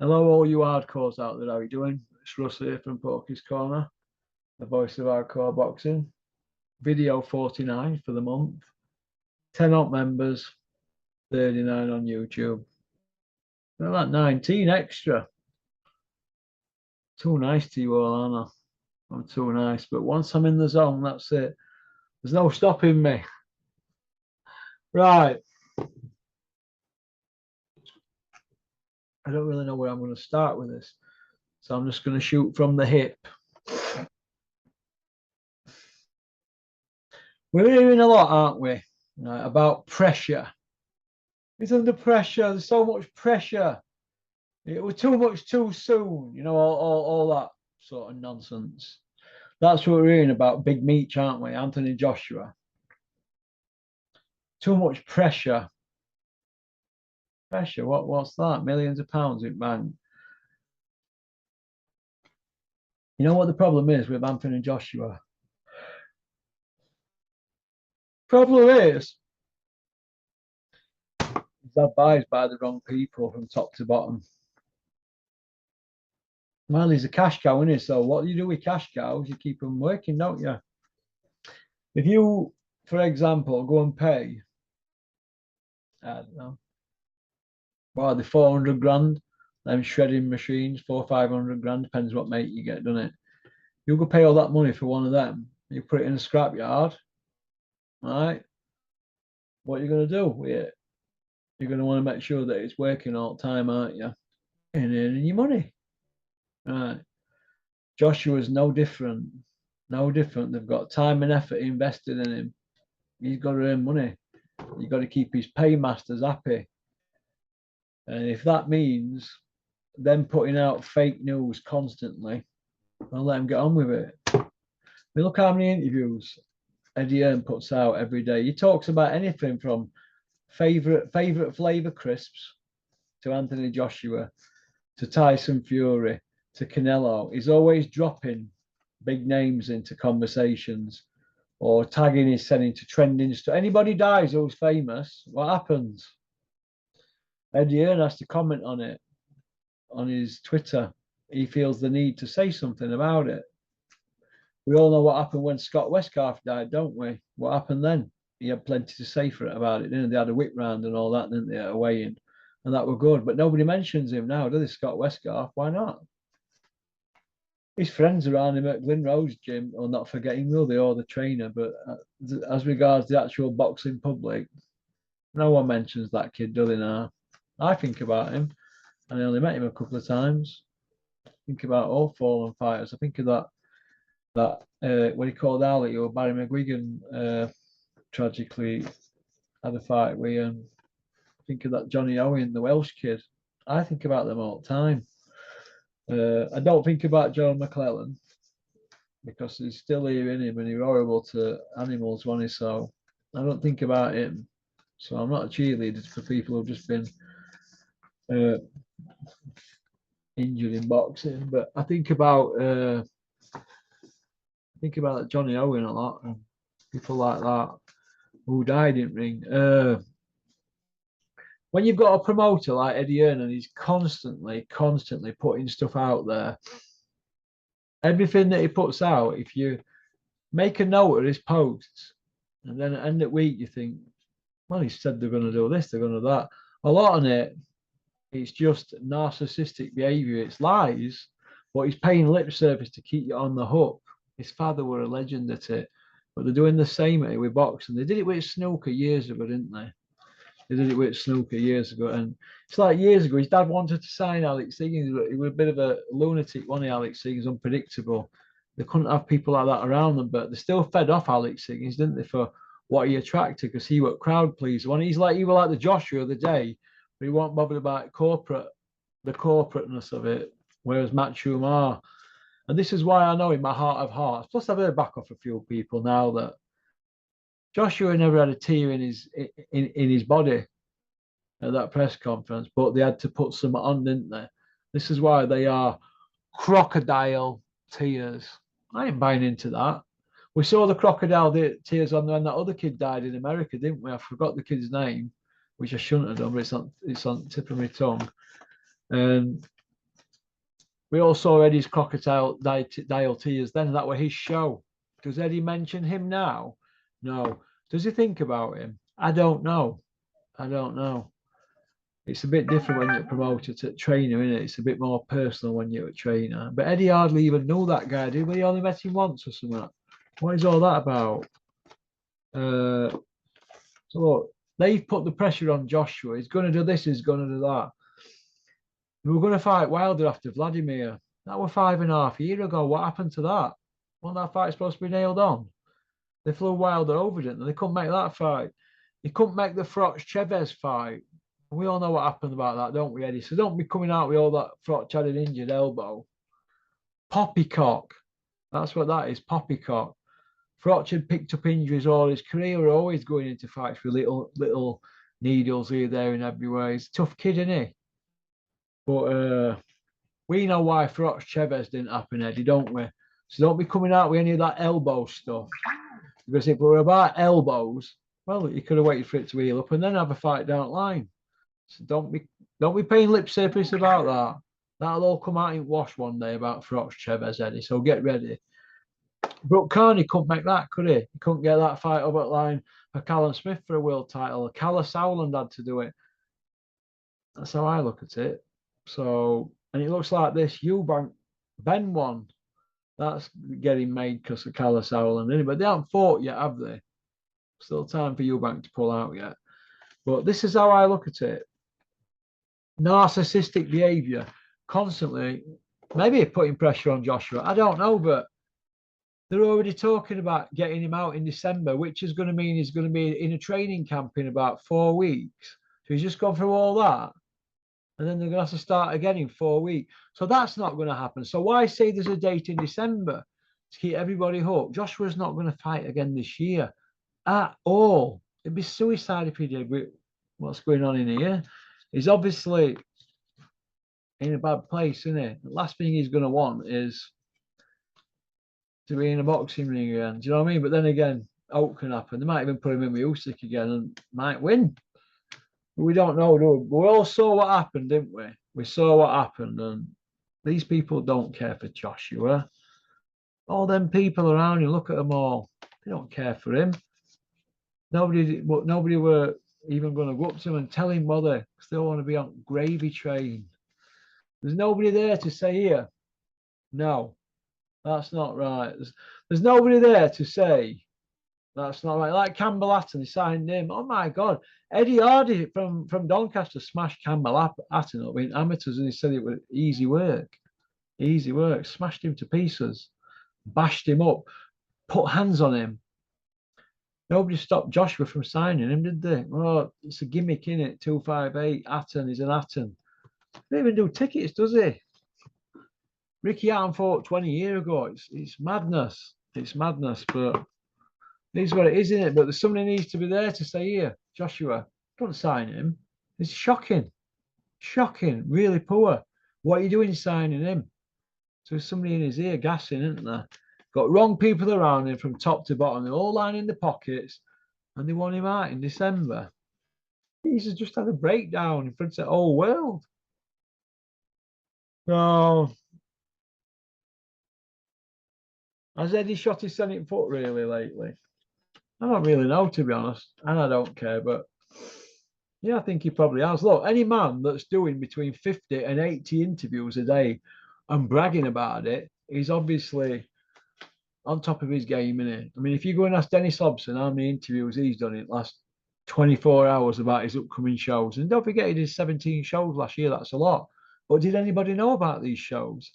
Hello, all you hardcores out there. How are you doing? It's Russ here from Porky's Corner, the voice of hardcore boxing. Video 49 for the month. 10 up members, 39 on YouTube. They're like 19 extra. Too nice to you all, aren't I? I'm too nice. But once I'm in the zone, that's it. There's no stopping me. Right. I don't really know where I'm going to start with this. So I'm just going to shoot from the hip. We're hearing a lot, aren't we? Right, about pressure. He's under pressure. There's so much pressure. It was too much too soon. You know, all that sort of nonsense. That's what we're hearing about Big Meech, aren't we? Anthony Joshua. Too much pressure. Pressure. What's that? Millions of pounds in bank. You know what the problem is with Anthony Joshua? Problem is he's advised by the wrong people from top to bottom. Well, he's a cash cow, isn't he? So what do you do with cash cows? You keep them working, don't you? If you, for example, go and pay, I don't know, what are they, 400 grand? Them shredding machines, 500 grand, depends what mate you get, doesn't it? You go pay all that money for one of them, you put it in a scrapyard, right? What are you going to do with it? You're going to want to make sure that it's working all the time, aren't you? And earning your money. Right. Joshua's no different. No different. They've got time and effort invested in him. He's got to earn money. You've got to keep his paymasters happy. And if that means them putting out fake news constantly, I'll let him get on with it. I mean, look how many interviews Eddie Hearn puts out every day. He talks about anything from favorite flavor crisps to Anthony Joshua to Tyson Fury to Canelo. He's always dropping big names into conversations or tagging his son into trending stuff. Anybody dies who's famous, what happens? Eddie Hearn has to comment on it on his Twitter. He feels the need to say something about it. We all know what happened when Scott Westcarth died, don't we? What happened then? He had plenty to say for it about it, didn't they? They had a whip round and all that, didn't they, at a weigh-in? And that were good. But nobody mentions him now, do they, Scott Westcarth? Why not? His friends around him at Glyn Rose gym, or not forgetting, will they, or the trainer, but as regards the actual boxing public, no one mentions that kid, do they now? I think about him, and I only met him a couple of times. Think about all fallen fighters. I think of that what he called Ali or Barry McGuigan tragically had a fight with. Think of that Johnny Owen, the Welsh kid. I think about them all the time. I don't think about Joe McClellan because he's still here in him and he's horrible to animals, wasn't he? So I don't think about him. So I'm not a cheerleader for people who've just been injured in boxing, but I think about Johnny Owen a lot and people like that who died in ring. When you've got a promoter like Eddie Hearn and he's constantly putting stuff out there, everything that he puts out, if you make a note of his posts and then at the end of the week you think, well, he said they're going to do this, they're going to do that. A lot on it, it's just narcissistic behavior. It's lies, but he's paying lip service to keep you on the hook. His father were a legend at it, but they're doing the same with boxing. They did it with snooker years ago, didn't they? They did it with snooker years ago, and it's like years ago. His dad wanted to sign Alex Higgins. He was a bit of a lunatic, wasn't he? Alex Higgins, unpredictable. They couldn't have people like that around them, but they still fed off Alex Higgins, didn't they, for what he attracted? Because he was crowd pleaser. When he was like the Joshua of the day, but he wasn't bothered about the corporateness of it. Whereas Matthew Umar, and this is why I know in my heart of hearts. Plus, I've heard back off a few people now that Joshua never had a tear in his body at that press conference, but they had to put some on, didn't they? This is why they are crocodile tears. I ain't buying into that. We saw the crocodile tears on when that other kid died in America, didn't we? I forgot the kid's name, which I shouldn't have done, but it's on the tip of my tongue. And we all saw Eddie's crocodile dial tears then. That was his show. Does Eddie mention him now? No. Does he think about him? I don't know. I don't know. It's a bit different when you're promoted to trainer, isn't it? It's a bit more personal when you're a trainer. But Eddie hardly even knew that guy, did he? He only met him once or something. What is all that about? So look, they've put the pressure on Joshua. He's going to do this, he's going to do that. We were going to fight Wilder after Vladimir. That was 5.5 years ago. What happened to that? Wasn't that fight supposed to be nailed on? They flew Wilder over, didn't they? They couldn't make that fight. They couldn't make the Froch Chavez fight. We all know what happened about that, don't we, Eddie? So don't be coming out with all that Froch had an injured elbow. Poppycock. That's what that is, poppycock. Froch had picked up injuries all his career. We're always going into fights with little needles here, there, and everywhere. He's a tough kid, isn't he? But we know why Froch Chavez didn't happen, Eddie, don't we? So don't be coming out with any of that elbow stuff. Because if we were about elbows, well, you could have waited for it to heal up and then have a fight down the line. So don't be paying lip service about that. That'll all come out in wash one day about Froch Chavez, Eddie. So get ready. Brooke Carney couldn't make that, could he? He couldn't get that fight over the line for Callum Smith for a world title. Callum Sowland had to do it. That's how I look at it. So, and it looks like this Eubank Ben one. That's getting made because of Callum Sowland, isn't it? But they haven't fought yet, have they? Still time for Eubank to pull out yet. But this is how I look at it. Narcissistic behavior, constantly, maybe putting pressure on Joshua. I don't know, but they're already talking about getting him out in December, which is going to mean he's going to be in a training camp in about 4 weeks. So he's just gone through all that. And then they're going to have to start again in 4 weeks. So that's not going to happen. So why say there's a date in December to keep everybody hooked? Joshua's not going to fight again this year at all. It'd be suicide if he did with what's going on in here. He's obviously in a bad place, isn't he? The last thing he's going to want is to be in a boxing ring again. Do you know what I mean? But then again, out can happen. They might even put him in with Usyk again and might win. But we don't know, do we? We all saw what happened, didn't we? We saw what happened, and these people don't care for Joshua. All them people around you, look at them all. They don't care for him. Nobody were even going to go up to him and tell him whether they still want to be on gravy train. There's nobody there to say here, no, that's not right. There's nobody there to say that's not right. Like Campbell Hatton, he signed him. Oh my God. Eddie Hardy from Doncaster smashed Campbell Hatton up in amateurs, and he said it was easy work. Easy work. Smashed him to pieces. Bashed him up. Put hands on him. Nobody stopped Joshua from signing him, did they? Oh, it's a gimmick, innit? 258. Hatton is an Hatton. They don't even do tickets, does he? Ricky Hatton fought 20 years ago. It's madness. It's madness, but it is what it is, isn't it? But there's somebody needs to be there to say, here, Joshua, don't sign him. It's shocking. Shocking. Really poor. What are you doing signing him? So there's somebody in his ear gassing, isn't there? Got wrong people around him from top to bottom. They're all lining the pockets, and they want him out in December. He's just had a breakdown in front of the whole world. No. Has Eddie shot his Senate foot really lately? I don't really know, to be honest, and I don't care, but yeah, I think he probably has. Look, any man that's doing between 50 and 80 interviews a day and bragging about it is obviously on top of his game, isn't he? I mean, if you go and ask Dennis Hobson how many interviews he's done in the last 24 hours about his upcoming shows, and don't forget he did 17 shows last year, that's a lot. But did anybody know about these shows?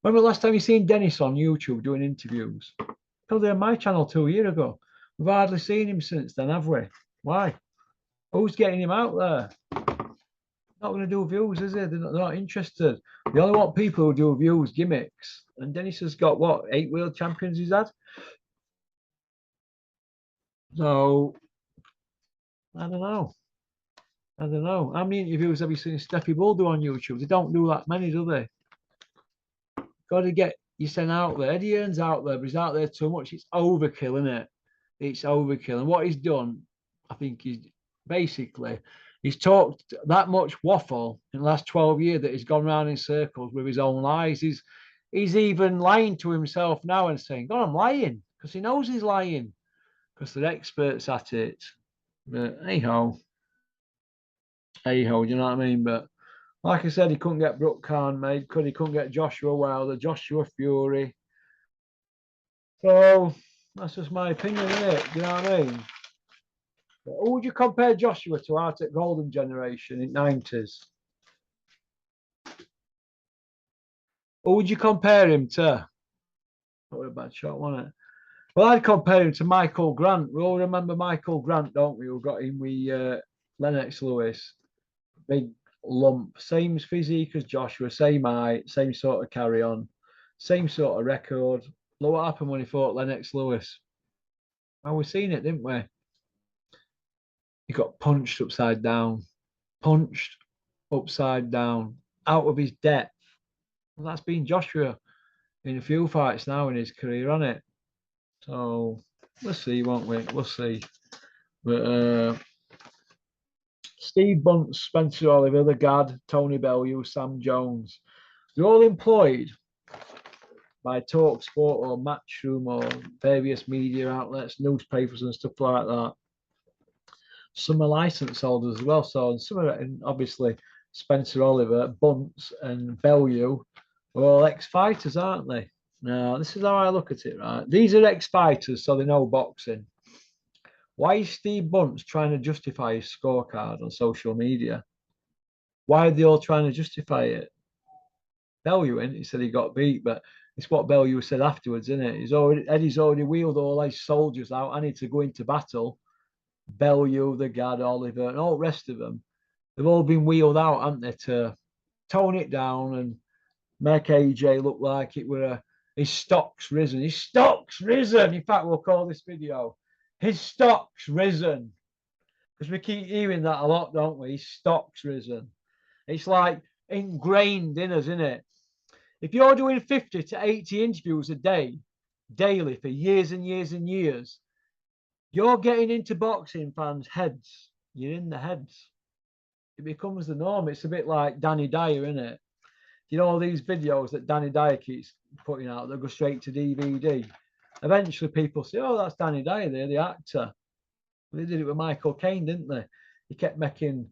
When was the last time you seen Dennis on YouTube doing interviews? Probably on my channel 2 years ago. We've hardly seen him since then, have we? Why? Who's getting him out there? Not going to do views, is he? They're not interested. They only want people who do views, gimmicks. And Dennis has got, what, 8 world champions he's had? So, I don't know. I don't know. How many interviews have you seen Steffi Bull do on YouTube? They don't do that many, do they? Got to get you sent out there. Eddie Hearn's out there, but he's out there too much. It's overkill, isn't it? It's overkill. And what he's done, I think he's He's talked that much waffle in the last 12 years that he's gone around in circles with his own lies. He's even lying to himself now and saying, God, I'm lying, because he knows he's lying, because they're experts at it. But hey-ho, do you know what I mean? But like I said, he couldn't get Brooke Hearn made, because he couldn't get Joshua Wilder, Joshua Fury. So that's just my opinion, isn't it? Do you know what I mean? But who would you compare Joshua to out at Golden Generation in 90s? Who would you compare him to? What a bad shot, wasn't it? Well, I'd compare him to Michael Grant. We all remember Michael Grant, don't we? Who got him with Lennox Lewis. Big lump, same physique as Joshua, same height, same sort of carry on, same sort of record. Look what happened when he fought Lennox Lewis. Well, we seen it, didn't we? He got punched upside down, punched upside down, out of his depth. And that's been Joshua in a few fights now in his career, on it. So we'll see, won't we? We'll see. But Steve Bunce, Spencer Oliver, the Gad, Tony Bellew, Sam Jones, they're all employed by Talk Sport or Matchroom or various media outlets, newspapers and stuff like that. Some are license holders as well. So some are, and obviously Spencer Oliver, Bunce and Bellew are all ex-fighters, aren't they? Now, this is how I look at it, right? These are ex-fighters, so they know boxing. Why is Steve Bunce trying to justify his scorecard on social media? Why are they all trying to justify it? Bellew, he said he got beat, but it's what Bellew said afterwards, isn't it? Eddie's already wheeled all his soldiers out. I need to go into battle. Bellew, the Gad, Oliver, and all the rest of them, they've all been wheeled out, haven't they, to tone it down and make AJ look like it were his stock's risen. His stock's risen. In fact, we'll call this video His Stock's Risen. Because we keep hearing that a lot, don't we? His stock's risen. It's like ingrained in us, isn't it? If you're doing 50 to 80 interviews a day, daily, for years and years and years, you're getting into boxing fans' heads. You're in the heads. It becomes the norm. It's a bit like Danny Dyer, isn't it? You know, all these videos that Danny Dyer keeps putting out, they'll go straight to DVD. Eventually people say, oh, that's Danny Dyer there, the actor. They did it with Michael Caine, didn't they? He kept making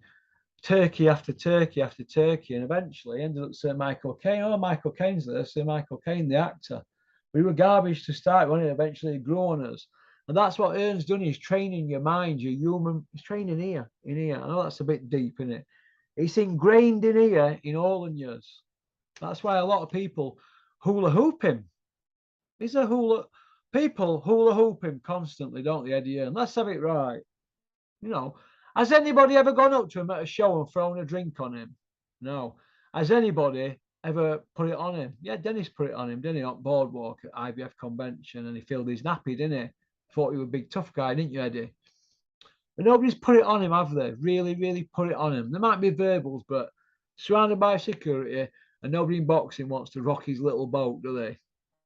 turkey after turkey after turkey, and eventually ended up saying Michael Caine. Oh, Michael Caine's there. Say Michael Caine, the actor. We were garbage to start, when it eventually grew on us. And that's what Hearn's done. He's training your mind, your human. He's training here, in here. I know that's a bit deep, isn't it? It's ingrained in here, in all of yours. That's why a lot of people hula hoop him. People hula hoop him constantly, don't they, Eddie Hearn? Let's have it right. You know, has anybody ever gone up to him at a show and thrown a drink on him? No. Has anybody ever put it on him? Yeah, Dennis put it on him, didn't he? On Boardwalk at IBF convention, and he filled his nappy, didn't he? Thought he was a big tough guy, didn't you, Eddie? But nobody's put it on him, have they? Really, really put it on him. There might be verbals, but surrounded by security, and nobody in boxing wants to rock his little boat, do they?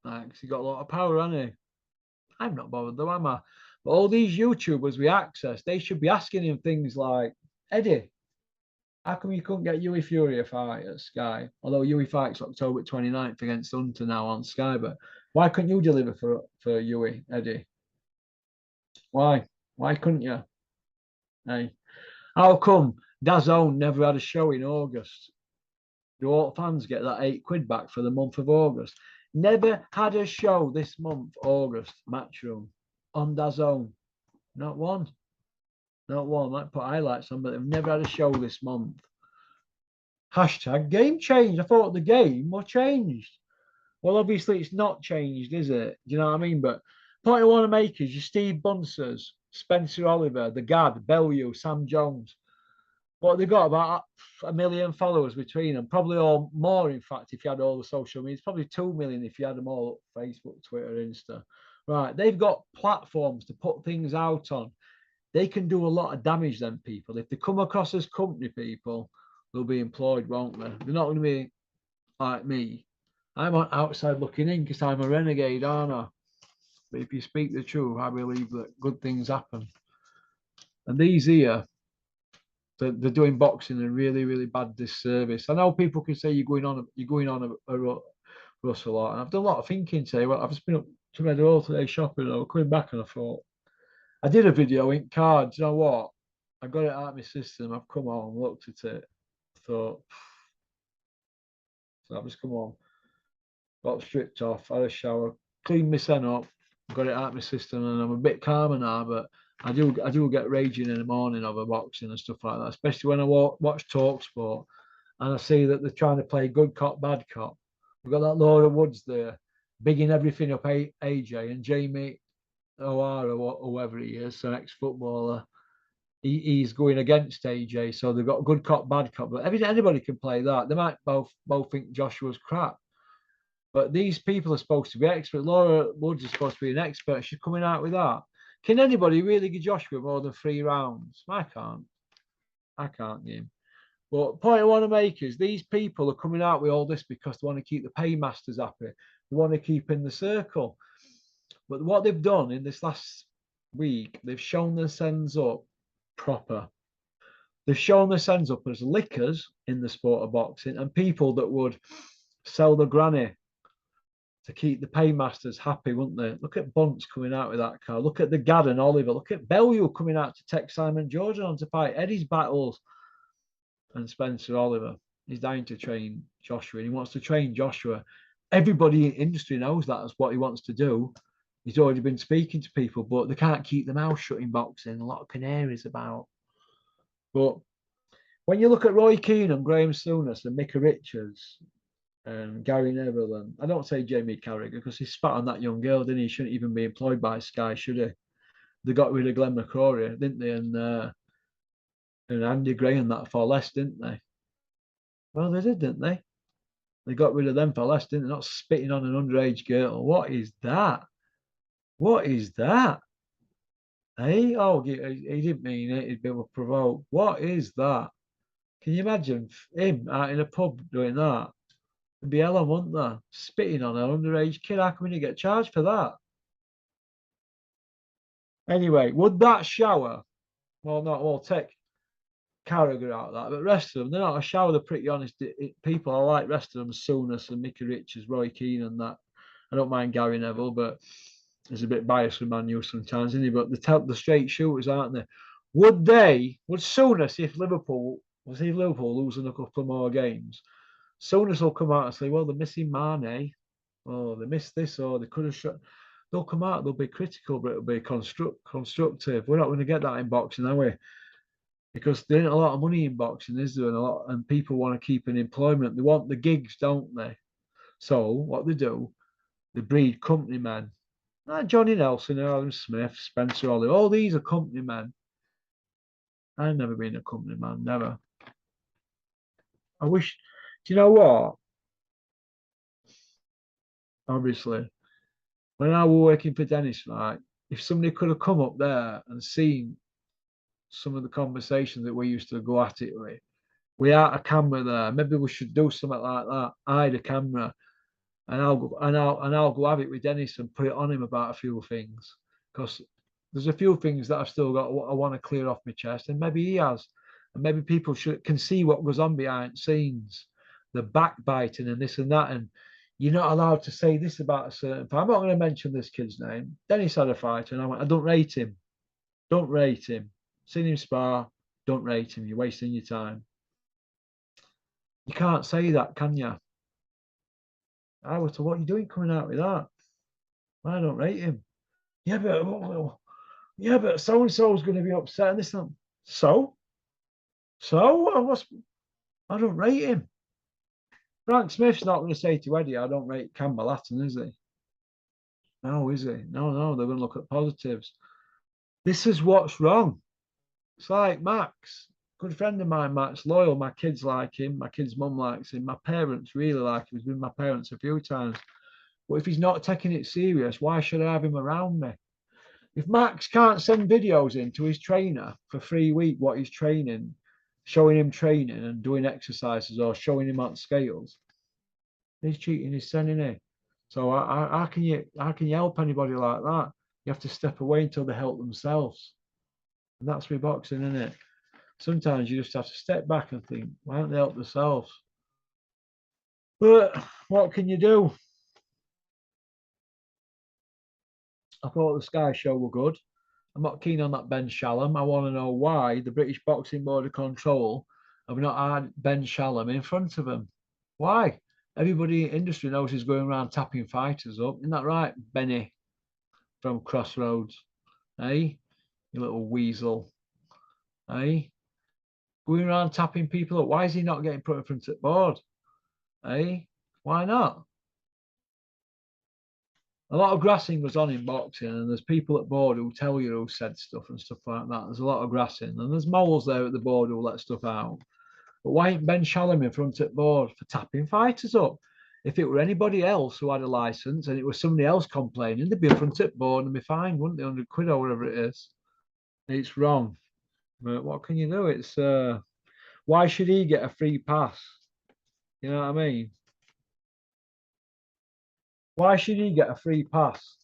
Like, he's got a lot of power, hasn't he? I'm not bothered though, am I? But all these YouTubers we access, they should be asking him things like, Eddie, how come you couldn't get Hughie Fury a fight at Sky? Although Hughie fights October 29th against Hunter now on Sky, but why couldn't you deliver for Hughie, Eddie? Why? Why couldn't you? Hey, how come DAZN never had a show in August? Do all fans get that £8 back for the month of August? Never had a show this month, August, Matchroom, on DAZN. Not one. Not one. Might put highlights on, but they've never had a show this month. Hashtag game changed. I thought the game was changed. Well, obviously it's not changed, is it? Do you know what I mean? But the point I want to make is your Steve Bunces, Spencer Oliver, the Gad, Bellew, Sam Jones. What they got, about 1 million followers between them, probably all more. In fact, if you had all the social media, it's probably 2 million if you had them all, Facebook, Twitter, Insta. Right, they've got platforms to put things out on. They can do a lot of damage, them people. If they come across as company people, they'll be employed, won't they? They're not going to be like me. I'm on outside looking in because I'm a renegade, aren't I? But if you speak the truth, I believe that good things happen. And these here, they're doing boxing a really, really bad disservice. I know people can say you're going on Russ a lot, and I've done a lot of thinking today. Well, I've just been up to Red Hall today shopping, and I was coming back, and I thought I did a video in cards. You know what? I got it out of my system. I've come home, looked at it, thought, so I've just come home, got stripped off, had a shower, cleaned my sen up, got it out of my system, and I'm a bit calmer now. But I do get raging in the morning over boxing and stuff like that, especially when I watch Talk Sport and I see that they're trying to play good cop, bad cop. We've got that Laura Woods there, bigging everything up AJ, and Jamie O'Hara, or whoever he is, an ex-footballer. He's going against AJ, so they've got good cop, bad cop. But anybody can play that. They might both think Joshua's crap, but these people are supposed to be experts. Laura Woods is supposed to be an expert. She's coming out with that. Can anybody really give Joshua more than 3 rounds? I can't. I can't give him. But point I want to make is these people are coming out with all this because they want to keep the paymasters happy. They want to keep in the circle. But what they've done in this last week, they've shown their sends up proper. They've shown their sends up as lickers in the sport of boxing and people that would sell the granny to keep the paymasters happy, wouldn't they? Look at Bunce coming out with that car. Look at the Gadd and Oliver. Look at Bellew coming out to take Simon Jordan on to fight Eddie's battles. And Spencer Oliver, he's dying to train Joshua, and he wants to train Joshua. Everybody in industry knows that's what he wants to do. He's already been speaking to people, but they can't keep their mouth shut in boxing. A lot of canaries about. But when you look at Roy Keane and Graham Souness and Micah Richards and Gary Neville, and I don't say Jamie Carragher because he spat on that young girl, didn't he? He shouldn't even be employed by Sky, should he? They got rid of Glenn McCrory, didn't they? And Andy Gray and that for less, didn't they? Well, they did, didn't they? They got rid of them for less, didn't they? Not spitting on an underage girl. What is that? What is that? Hey, oh, he didn't mean it. He'd been provoked. What is that? Can you imagine him out in a pub doing that? It'd be hell, wouldn't there? Spitting on an underage kid. How come he get charged for that? Anyway, would that shower? Well, not all take Carragher out of that, but the rest of them, they're not a shower. They're pretty honest people. I like the rest of them, Souness and Mickey Richards, Roy Keane, and that. I don't mind Gary Neville, but he's a bit biased with Man U sometimes, isn't he? But the straight shooters, aren't they? Would Souness, if Liverpool losing a couple more games, Souness will come out and say, well, they're missing Mane, or they missed this, or they could have shot. They'll come out, they'll be critical, but it'll be constructive. We're not going to get that in boxing, are we? Because there ain't a lot of money in boxing, is there? And people want to keep an employment. They want the gigs, don't they? So what they do, they breed company men. Like Johnny Nelson, Adam Smith, Spencer Oliver. All these are company men. I've never been a company man, never. I wish, do you know what? Obviously, when I was working for Dennis, right, if somebody could have come up there and seen some of the conversations that we used to go at it with, we had a camera there. Maybe we should do something like that. Hide a camera, and I'll go have it with Dennis and put it on him about a few things, because there's a few things that I've still got. I want to clear off my chest, and maybe he has, and maybe people can see what goes on behind the scenes, the backbiting and this and that, and you're not allowed to say this about a certain. I'm not going to mention this kid's name. Dennis had a fight, and I went, I don't rate him. Don't rate him. Seen him spar. Don't rate him. You're wasting your time. You can't say that, can you? I was to what are you doing coming out with that? I don't rate him. Yeah, but so and so is going to be upset and this and so I don't rate him. Frank Smith's not going to say to Eddie, I don't rate Campbell Hatton, is he? No, is he? No, they're going to look at positives. This is what's wrong. It's like Max, good friend of mine, Max, loyal. My kids like him. My kids' mum likes him. My parents really like him. He's been with my parents a few times. But if he's not taking it serious, why should I have him around me? If Max can't send videos in to his trainer for 3 weeks, what he's training, showing him training and doing exercises or showing him on scales, he's cheating his son, isn't he? So how can you help anybody like that? You have to step away until they help themselves. And that's with boxing, isn't it? Sometimes you just have to step back and think, why don't they help themselves? But what can you do? I thought the Sky Show were good. I'm not keen on that Ben Shalom. I want to know why the British Boxing Board of Control have not had Ben Shalom in front of them. Why? Everybody in industry knows he's going around tapping fighters up. Isn't that right, Benny from Crossroads? Hey, you little weasel. Hey, going around tapping people up. Why is he not getting put in front of the board? Hey, why not? A lot of grassing was on in boxing, and there's people at board who tell you who said stuff and stuff like that. There's a lot of grassing, and there's moles there at the board who let stuff out. But why ain't Ben Shalom in front at board for tapping fighters up? If it were anybody else who had a license and it was somebody else complaining, they'd be in front at board and be fined, wouldn't they? 100 quid or whatever it is. It's wrong. But what can you do? It's why should he get a free pass? You know what I mean? Why should he get a free pass?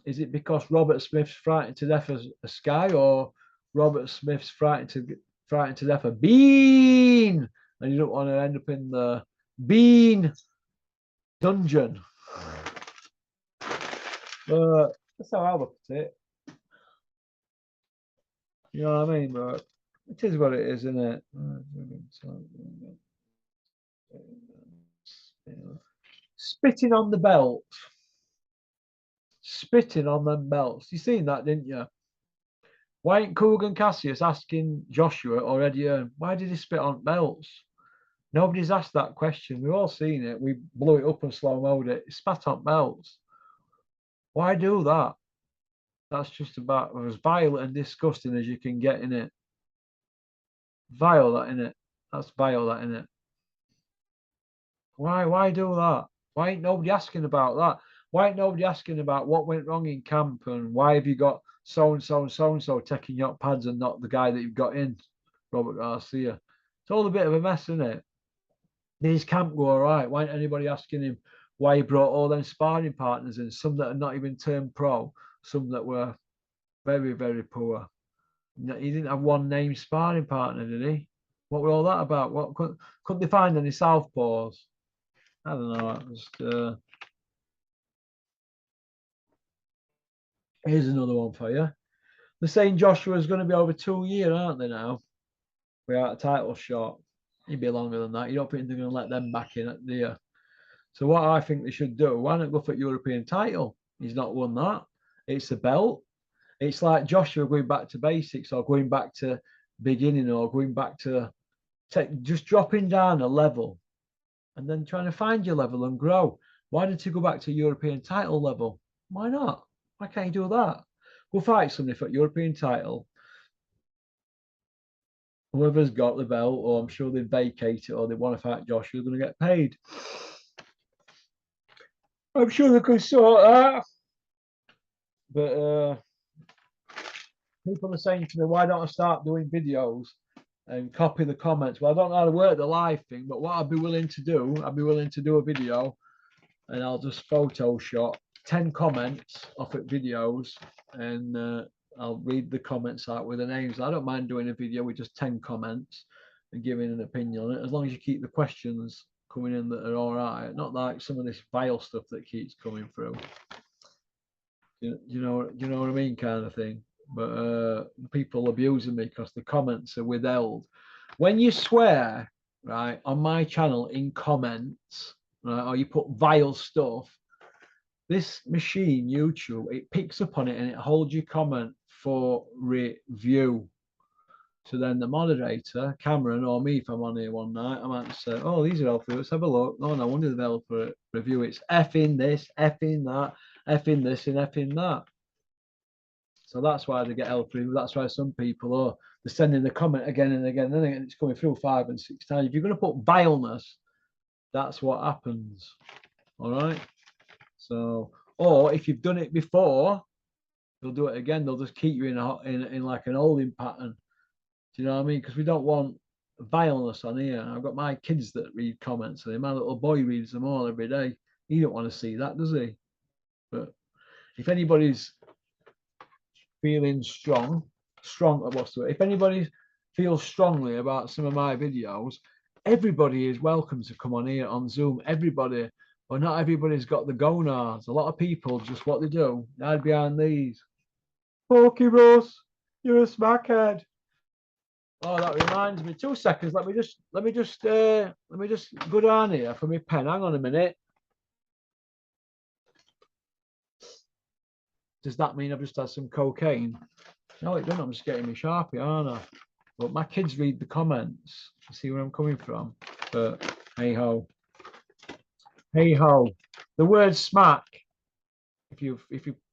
Is it because Robert Smith's frightened to death as a Sky, or Robert Smith's frightened to death a Bean, and you don't want to end up in the Bean dungeon? But that's how I look at it. You know what I mean? But it is what it is, isn't it? Spitting on the belt. Spitting on them belts. You seen that, didn't you? Why ain't Cougan Cassius asking Joshua or Eddie Hearn, why did he spit on belts? Nobody's asked that question. We've all seen it. We blew it up and slow-moed it. He spat on belts. Why do that? That's just about as vile and disgusting as you can get in it. Vile that in it. That's vile that in it. Why do that? Why ain't nobody asking about that? Why ain't nobody asking about what went wrong in camp and why have you got so and so and so and so taking your pads and not the guy that you've got in, Robert Garcia? It's all a bit of a mess, isn't it? These camp go all right. Why ain't anybody asking him why he brought all them sparring partners in? Some that are not even turned pro, some that were very, very poor. He didn't have one named sparring partner, did he? What were all that about? What couldn't they find any southpaws? I don't know. Just, here's another one for you. They're saying Joshua's going to be over 2 years, aren't they now? Without a title shot. He'd be longer than that. You don't think they're going to let them back in at the year? So what I think they should do, why not go for European title? He's not won that. It's a belt. It's like Joshua going back to basics or going back to beginning or going back to just dropping down a level and then trying to find your level and grow. Why did you go back to European title level? Why not? Why can't you do that? Go fight somebody for European title. Whoever's got the belt, or I'm sure they vacate it, or they want to fight Joshua, they're going to get paid. I'm sure they can sort that. But people are saying to me, why don't I start doing videos and copy the comments? Well, I don't know how to work the live thing, but what I'd be willing to do, I'd be willing to do a video and I'll just Photoshop 10 comments off at videos and I'll read the comments out with the names. I don't mind doing a video with just 10 comments and giving an opinion on it, as long as you keep the questions coming in that are all right, not like some of this vile stuff that keeps coming through. You know what I mean, kind of thing. But people abusing me because the comments are withheld. When you swear, right, on my channel in comments, right, or you put vile stuff, this machine, YouTube, it picks up on it and it holds your comment for review. So then the moderator, Cameron, or me, if I'm on here one night, I might say, oh, these are healthy. Let's have a look. Oh, no wonder they're held for review. It's effing this, effing that, effing this, and effing that. So that's why they get held for review. That's why some people are they're sending the comment again and again, and it's coming through 5 and 6 times. If you're going to put vileness, that's what happens. All right. So, or if you've done it before, they'll do it again. They'll just keep you in like an holding pattern. Do you know what I mean? Because we don't want vileness on here. I've got my kids that read comments, and my little boy reads them all every day. He don't want to see that, does he? But if anybody's feeling strong, what's the word? If anybody's feel strongly about some of my videos, everybody is welcome to come on here on Zoom. Everybody, but not everybody's got the gonards. A lot of people just what they do, hide behind these. Pokey Russ, you're a smackhead. Oh, that reminds me. 2 seconds. Let me just go down here for my pen. Hang on a minute. Does that mean I've just had some cocaine? No, it doesn't. I'm just getting my Sharpie, aren't I? But my kids read the comments. You see where I'm coming from? But hey ho. Hey ho. The word smack. If you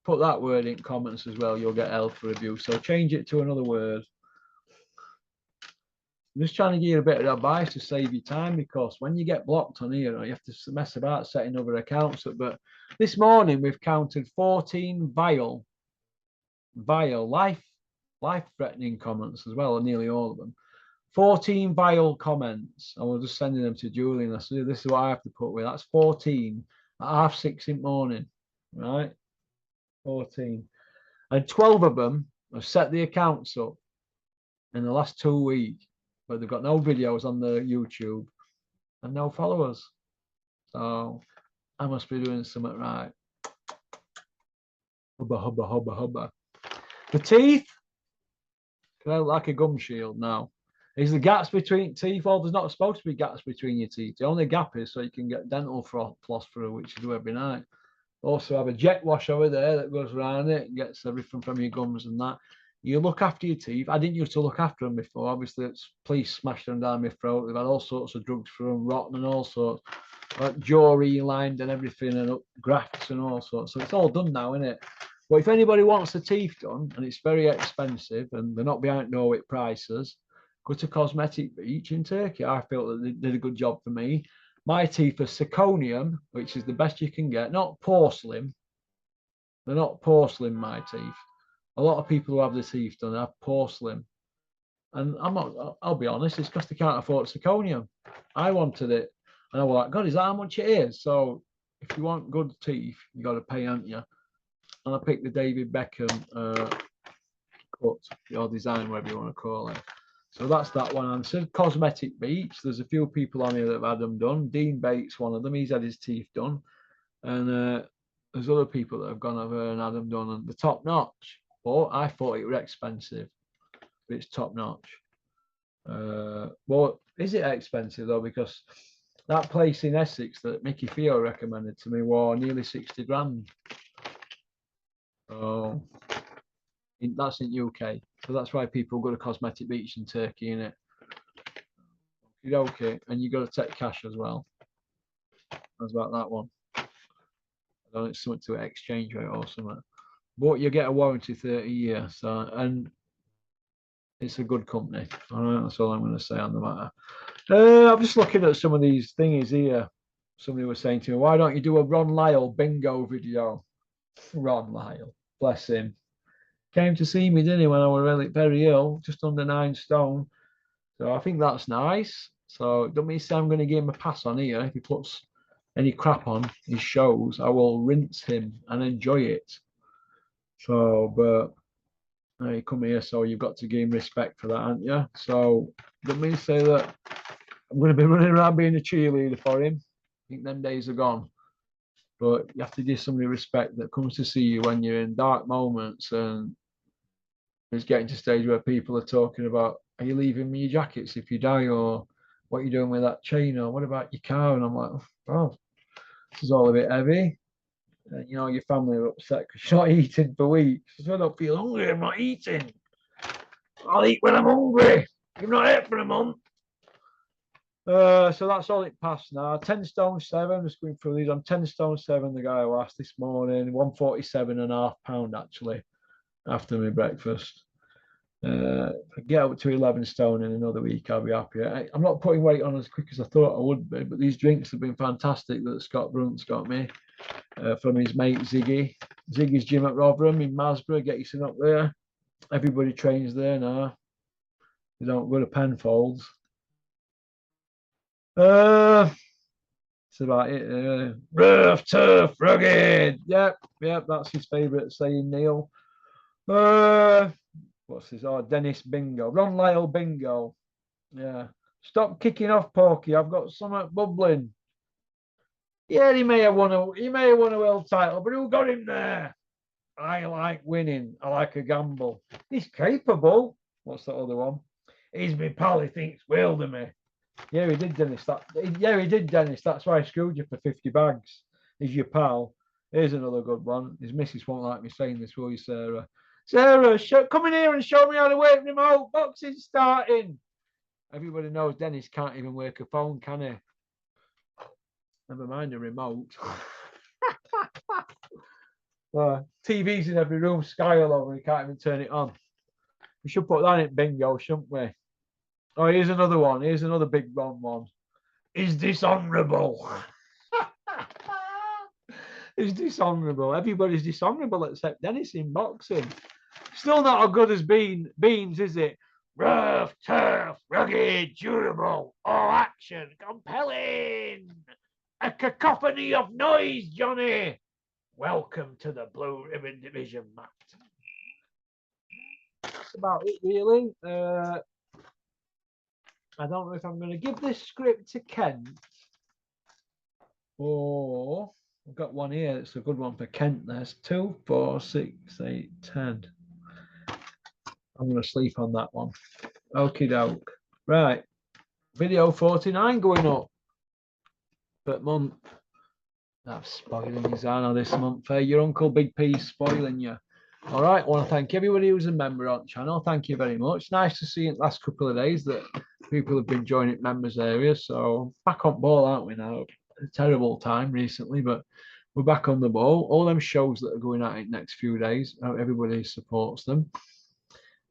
put that word in comments as well, you'll get hell for abuse. So change it to another word. I'm just trying to give you a bit of advice to save you time, because when you get blocked on here, you have to mess about setting other accounts up. But this morning we've counted 14 vile, life-threatening comments as well, nearly all of them. 14 vile comments. I was just sending them to Julian. I said, this is what I have to put with. That's 14 at 6:30 in the morning, right? 14. And 12 of them have set the accounts up in the last 2 weeks, but they've got no videos on the YouTube and no followers. So I must be doing something right. Hubba, hubba, hubba, hubba. The teeth, like a gum shield now. Is the gaps between teeth? Well, there's not supposed to be gaps between your teeth. The only gap is so you can get dental floss through, which you do every night. Also have a jet wash over there that goes around it and gets everything from your gums and that. You look after your teeth. I didn't used to look after them before. Obviously, it's police smashed them down my throat. They've had all sorts of drugs for them, rotten and all sorts, like jaw relined and everything, and grafts and all sorts. So it's all done now, isn't it? But if anybody wants the teeth done, and it's very expensive, and they're not behind Norwich prices, go to Cosmetic Beach in Turkey. I felt that they did a good job for me. My teeth are zirconium, which is the best you can get, not porcelain. They're not porcelain, my teeth. A lot of people who have the teeth done have porcelain. And I'll be honest, it's because they can't afford zirconium. I wanted it. And I was like, God, is that how much it is? So if you want good teeth, you got to pay, haven't you? And I picked the David Beckham cut, or design, whatever you want to call it. So that's that one answered. Cosmetic Beach. There's a few people on here that have had them done. Dean Bates, one of them. He's had his teeth done. And there's other people that have gone over and had them done. And the top notch. But I thought it was expensive. But it's top notch. Well, is it expensive though? Because that place in Essex that Mickey Theo recommended to me was nearly 60 grand. Oh, that's in UK. So that's why people go to Cosmetic Beach in Turkey, innit? Okay, and you got to take cash as well. That's about that one. I don't know, it's something to exchange rate or something. But you get a warranty 30 years. So, and it's a good company. All right, that's all I'm going to say on the matter. I'm just looking at some of these thingies here. Somebody was saying to me, why don't you do a Ron Lyle bingo video? Ron Lyle, bless him. Came to see me, didn't he, when I was really very ill, just under 9 stone. So I think that's nice. So don't mean to say I'm going to give him a pass on here. If he puts any crap on his shows, I will rinse him and enjoy it. So, but you come here, so you've got to give him respect for that, haven't you? So don't mean to say that I'm going to be running around being a cheerleader for him. I think them days are gone. But you have to give somebody respect that comes to see you when you're in dark moments, and it's getting to a stage where people are talking about, are you leaving me your jackets if you die, or what are you doing with that chain, or what about your car? And I'm like, oh, this is all a bit heavy. And you know, your family are upset because you're not eating for weeks. So I don't feel hungry, I'm not eating. I'll eat when I'm hungry. You've not ate for a month. So that's all it passed now. 10 stone 7, just going through these. I'm 10 stone 7, the guy who asked this morning, 147.5 pound actually, after my breakfast. If I get up to 11 stone in another week, I'll be happy. I'm not putting weight on as quick as I thought I would be, but these drinks have been fantastic that Scott Brunt's got me from his mate Ziggy. Ziggy's gym at Rotherham in Masborough, get you some up there. Everybody trains there now. They don't go to Penfolds. It's about it. Rough, tough, rugged. Yep, that's his favourite saying, Neil. What's this? Oh, Dennis Bingo. Ron Lyle Bingo. Yeah. Stop kicking off, Porky. I've got something bubbling. Yeah, he may have won a world title, but who got him there? I like winning. I like a gamble. He's capable. What's that other one? He's my pal. He thinks world of me. Yeah, he did, Dennis. He did, Dennis. That's why I screwed you for 50 bags. He's your pal. Here's another good one. His missus won't like me saying this, will you, Sarah? Sarah, come in here and show me how to work remote. Boxing starting. Everybody knows Dennis can't even work a phone, can he? Never mind a remote. TV's in every room, Sky all over. You can't even turn it on. We should put that in bingo, shouldn't we? Oh, here's another one. Here's another big wrong one. Is dishonorable. Is dishonorable. Everybody's dishonorable except Dennis in boxing. Still not as good as Beans, is it? Rough, tough, rugged, durable, all action, compelling. A cacophony of noise, Johnny. Welcome to the Blue Ribbon Division, Matt. That's about it, really. I don't know if I'm going to give this script to Kent or I've got one here. It's a good one for Kent. There's 2, 4, 6, 8, 10. I'm going to sleep on that one. Okie doke. Right. Video 49 going up per month. That's spoiling you, Zana, this month. Your Uncle Big P's spoiling you. All right. I want to thank everybody who's a member on the channel. Thank you very much. Nice to see in the last couple of days that people have been joining members areas. So back on ball, aren't we now? A terrible time recently, but we're back on the ball. All them shows that are going out in the next few days, everybody supports them.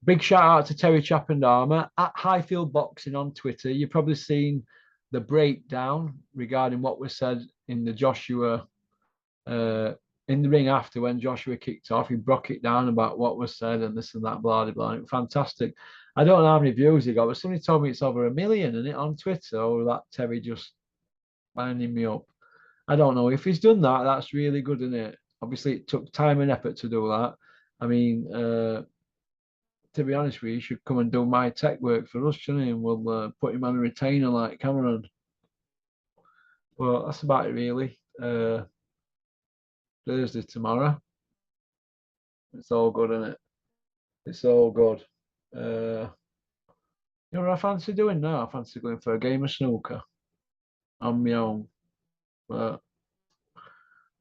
Big shout out to Terry Chappendama at Highfield Boxing on Twitter. You've probably seen the breakdown regarding what was said in the Joshua, in the ring after when Joshua kicked off. He broke it down about what was said and this and that, blah, blah, blah. Fantastic. I don't know how many views he got, but somebody told me it's over 1 million, isn't it, on Twitter? Or that Terry just winding me up. I don't know. If he's done that, that's really good, isn't it? Obviously, it took time and effort to do that. I mean, to be honest with you, he should come and do my tech work for us, shouldn't he? And we'll put him on a retainer like Cameron. Well, that's about it, really. Thursday tomorrow. It's all good, isn't it? It's all good. You know what I fancy doing now? I fancy going for a game of snooker on my own. But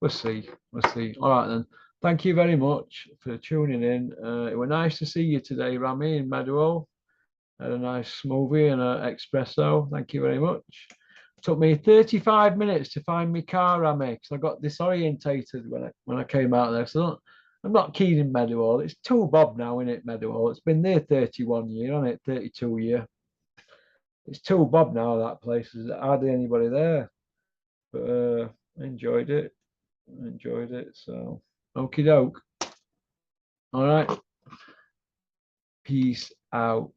we'll see. We'll see. All right, then. Thank you very much for tuning in. It was nice to see you today, Rami, in Meadow. Had a nice smoothie and an espresso. Thank you very much. It took me 35 minutes to find my car, Rami, because I got disorientated when I came out there. So I'm not keen in Meadow. It's 2 bob now, isn't it, Meadow? It's been there 31 years, hasn't it? 32 years. It's 2 bob now, that place. There's hardly anybody there. But I enjoyed it. So, okie doke. All right. Peace out.